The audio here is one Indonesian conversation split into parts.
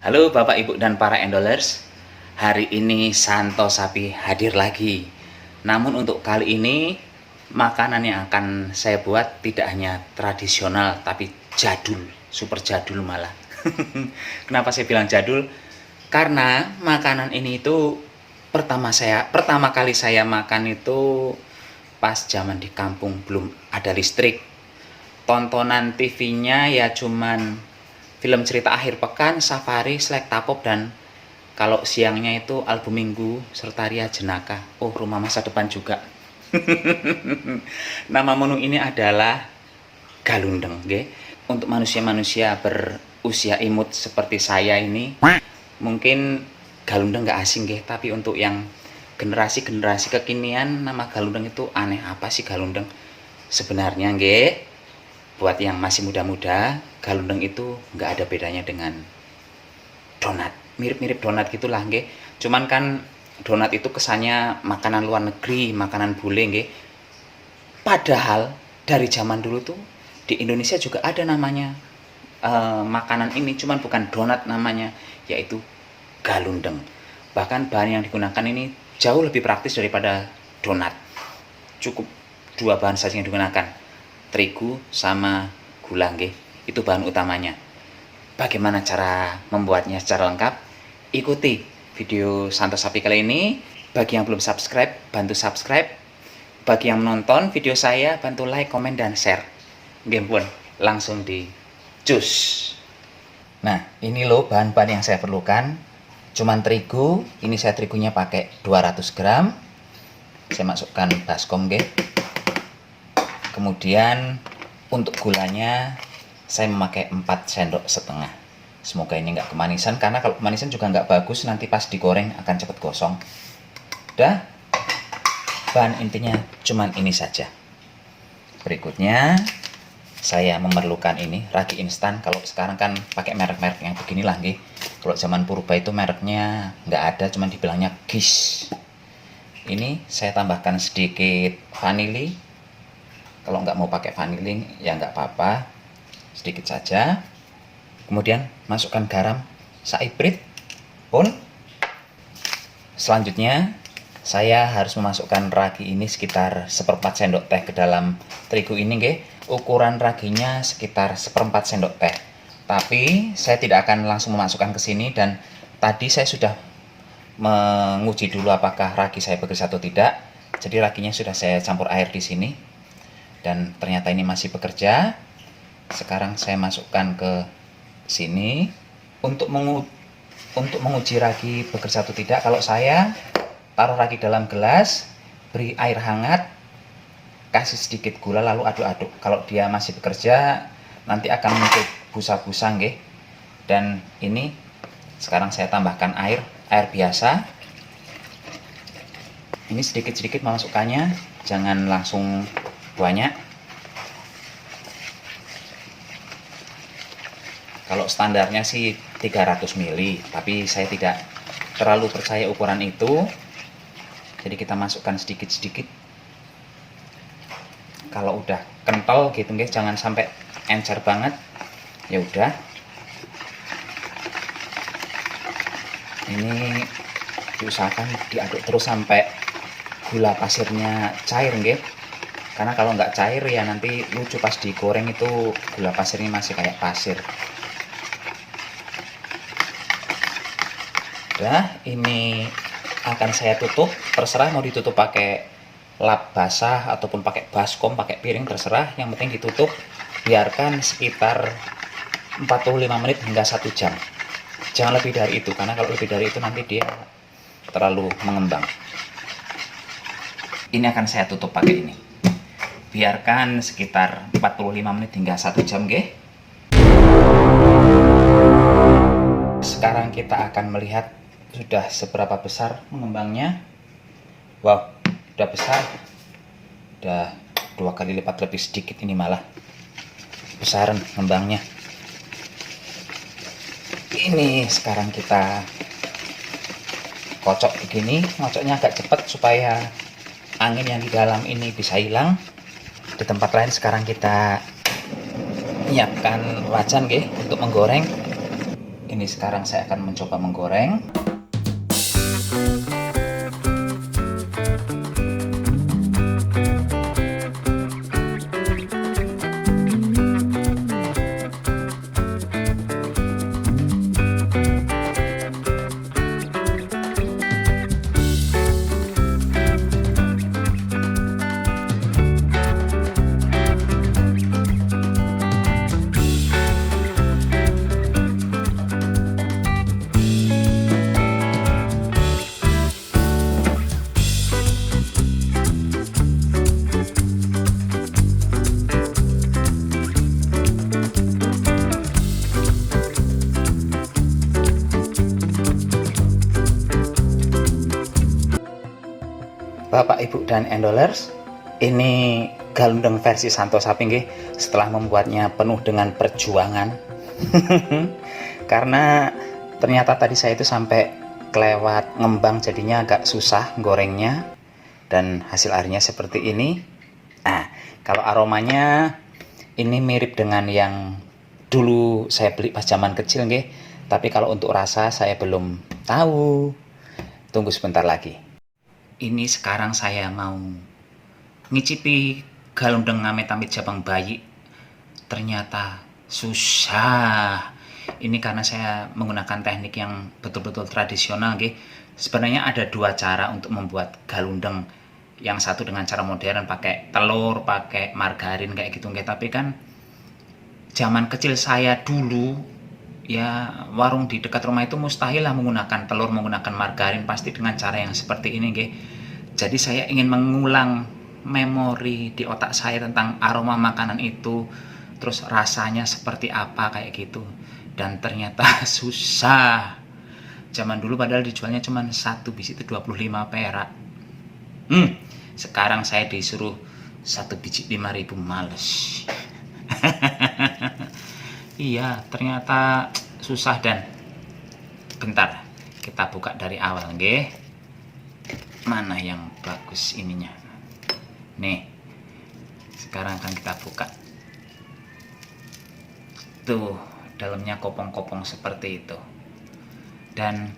Halo Bapak Ibu dan para endolers. Hari ini Santo Sapi hadir lagi. Namun untuk kali ini makanan yang akan saya buat tidak hanya tradisional tapi jadul, super jadul malah. Kenapa saya bilang jadul? Karena makanan ini itu pertama kali saya makan itu pas zaman di kampung belum ada listrik. Tontonan TV-nya ya cuman film cerita akhir pekan, safari, Slektapop, dan kalau siangnya itu album minggu serta Ria Jenaka. Oh, rumah masa depan juga. Nama menu ini adalah galundeng, nggih. Untuk manusia-manusia berusia imut seperti saya ini, mungkin galundeng nggak asing, nggih. Tapi untuk yang generasi-generasi kekinian, nama galundeng itu aneh apa sih galundeng? Sebenarnya, nggih, buat yang masih muda-muda, galundeng itu nggak ada bedanya dengan donat. Mirip-mirip donat gitulah, nggih. Cuman kan donat itu kesannya makanan luar negeri, makanan bule, nggih. Padahal dari zaman dulu tuh di Indonesia juga ada namanya makanan ini, cuman bukan donat namanya, yaitu galundeng. Bahkan bahan yang digunakan ini jauh lebih praktis daripada donat. Cukup dua bahan saja yang digunakan, terigu sama gula, nggih. Itu bahan utamanya. Bagaimana cara membuatnya secara lengkap? Ikuti video Santo Sapi kali ini. Bagi yang belum subscribe, bantu subscribe. Bagi yang menonton video saya, bantu like, komen, dan share. Nggih pun, langsung di cus. Nah, ini loh bahan-bahan yang saya perlukan. Cuman terigu, ini saya terigunya pakai 200 gram. Saya masukkan baskom, nggih. Kemudian untuk gulanya saya memakai 4 sendok setengah. Semoga ini nggak kemanisan, karena kalau kemanisan juga nggak bagus, nanti pas digoreng akan cepat gosong. Udah, bahan intinya cuman ini saja. Berikutnya saya memerlukan ini ragi instan. Kalau sekarang kan pakai merek-merek yang beginilah, nggih. Kalau zaman purba itu mereknya nggak ada, cuman dibilangnya Gis. Ini saya tambahkan sedikit vanili. Kalau nggak mau pakai vanili ya nggak apa-apa, sedikit saja. Kemudian masukkan garam saibrit pun. Selanjutnya saya harus memasukkan ragi ini sekitar 1/4 sendok teh ke dalam terigu ini, nggih. Ukuran raginya sekitar 1/4 sendok teh. Tapi saya tidak akan langsung memasukkan ke sini, dan tadi saya sudah menguji dulu apakah ragi saya bekerja atau tidak. Jadi raginya sudah saya campur air di sini. Dan ternyata ini masih bekerja. Sekarang saya masukkan ke sini untuk menguji ragi bekerja atau tidak. Kalau saya taruh ragi dalam gelas, beri air hangat, kasih sedikit gula, lalu aduk-aduk. Kalau dia masih bekerja, nanti akan muncul busa-busa, nggih. Dan ini sekarang saya tambahkan air biasa. Ini sedikit-sedikit memasukkannya, jangan langsung banyak. Kalau standarnya sih 300 ml, tapi saya tidak terlalu percaya ukuran itu. Jadi kita masukkan sedikit-sedikit. Kalau udah kental gitu, guys, jangan sampai encer banget. Ya udah. Ini diusahakan diaduk terus sampai gula pasirnya cair, nggih. Karena kalau nggak cair ya nanti lucu pas digoreng itu gula pasirnya masih kayak pasir. Udah, ini akan saya tutup. Terserah mau ditutup pakai lap basah ataupun pakai baskom, pakai piring, terserah. Yang penting ditutup. Biarkan sekitar 45 menit hingga 1 jam. Jangan lebih dari itu, karena kalau lebih dari itu nanti dia terlalu mengembang. Ini akan saya tutup pakai ini. Biarkan sekitar 45 menit hingga 1 jam, nggih. Sekarang kita akan melihat sudah seberapa besar mengembangnya. Wow, udah besar. Udah 2 kali lipat lebih sedikit ini malah. Besaran mengembangnya. Ini sekarang kita kocok begini, ngocoknya agak cepat supaya angin yang di dalam ini bisa hilang. Di tempat lain sekarang kita menyiapkan wajan, nggih, untuk menggoreng. Ini sekarang saya akan mencoba menggoreng. Bapak, Ibu, dan Endolers, ini galundeng versi Santo Sapi nggih, setelah membuatnya penuh dengan perjuangan. Karena ternyata tadi saya itu sampai kelewat ngembang, jadinya agak susah gorengnya, dan hasil akhirnya seperti ini. Nah, kalau aromanya ini mirip dengan yang dulu saya beli pas zaman kecil nggih, tapi kalau untuk rasa saya belum tahu. Tunggu sebentar lagi. Ini sekarang saya mau ngicipi galundeng amit-amit Jabang bayi. Ternyata susah. Ini karena saya menggunakan teknik yang betul-betul tradisional nggih. Sebenarnya ada dua cara untuk membuat galundeng. Yang satu dengan cara modern, pakai telur, pakai margarin kayak gitu nggih. Tapi kan zaman kecil saya dulu, ya warung di dekat rumah itu mustahil lah menggunakan telur, menggunakan margarin, pasti dengan cara yang seperti ini nggih. Jadi saya ingin mengulang memori di otak saya tentang aroma makanan itu, terus rasanya seperti apa kayak gitu. Dan ternyata susah. Zaman dulu padahal dijualnya cuma satu biji itu 25 perak. Sekarang saya disuruh satu biji 5.000, males. Iya, ternyata susah. Dan bentar, kita buka dari awal nggih. Mana yang bagus ininya? Nih. Sekarang akan kita buka. Tuh, dalamnya kopong-kopong seperti itu. Dan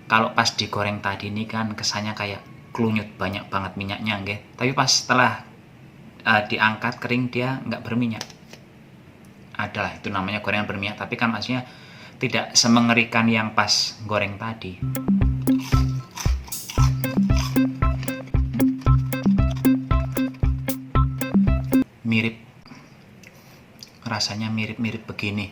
kalau pas digoreng tadi ini kan kesannya kayak klunyut, banyak banget minyaknya nggih. Tapi pas setelah diangkat kering dia nggak berminyak. Adalah itu namanya gorengan berminyak, tapi kan maksudnya tidak semengerikan yang pas goreng tadi. Mirip, rasanya mirip-mirip begini.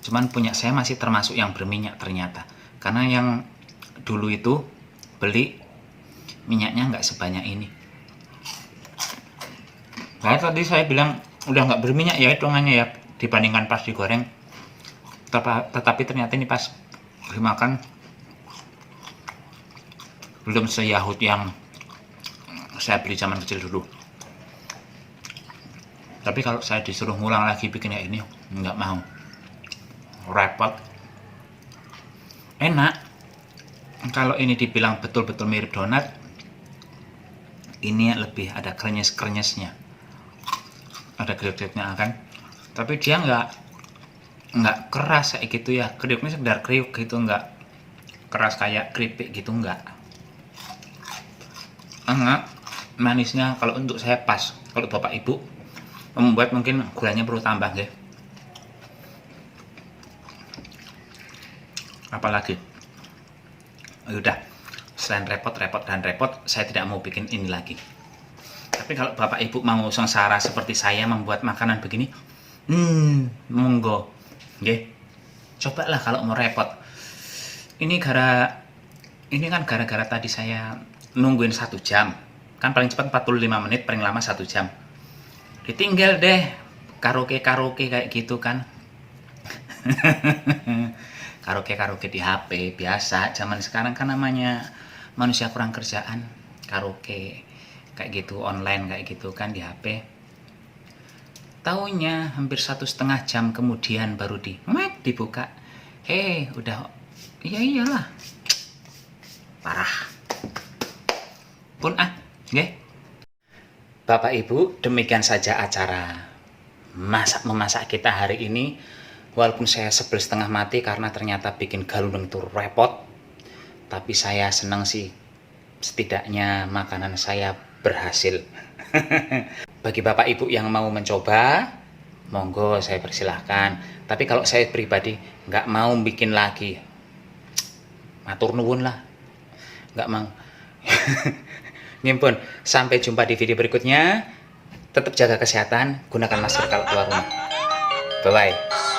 Cuman punya saya masih termasuk yang berminyak ternyata, karena yang dulu itu beli minyaknya nggak sebanyak ini. Nah, tadi saya bilang udah nggak berminyak ya hitungannya ya dibandingkan pas digoreng, tetapi ternyata ini pas dimakan belum seyahut yang saya beli zaman kecil dulu. Tapi kalau saya disuruh ngulang lagi bikin kayak ini nggak mau, repot. Enak kalau ini dibilang betul-betul mirip donat, ini lebih ada krenyes-krenyesnya, ada kriuk-kriuknya kan, tapi dia nggak keras kayak gitu ya. Kriuknya sekedar kriuk gitu, nggak keras kayak keripik gitu, nggak. Enak, manisnya kalau untuk saya pas. Kalau bapak ibu membuat mungkin gulanya perlu tambah deh. Apalagi udah, selain repot, saya tidak mau bikin ini lagi. Tapi kalau bapak ibu mau sengsara seperti saya membuat makanan begini, monggo, nggih. Cobalah kalau mau repot. Ini kan gara-gara tadi saya nungguin 1 jam. Kan paling cepat 45 menit, paling lama 1 jam. Ditinggal deh karaoke kayak gitu kan. Karaoke di HP biasa. Zaman sekarang kan namanya manusia kurang kerjaan, karaoke kayak gitu online kayak gitu kan di HP. Taunya hampir 1,5 jam kemudian baru dibuka. Udah, iyalah, parah pun nggih. Bapak Ibu, demikian saja acara masak memasak kita hari ini. Walaupun saya sebel setengah mati karena ternyata bikin galundeng itu repot, tapi saya senang sih, setidaknya makanan saya berhasil. Bagi bapak ibu yang mau mencoba, monggo saya persilahkan. Tapi kalau saya pribadi nggak mau bikin lagi, matur nuwun lah, nggak mau. Nyimpun, sampai jumpa di video berikutnya. Tetap jaga kesehatan, gunakan masker kalau keluar rumah. Bye-bye.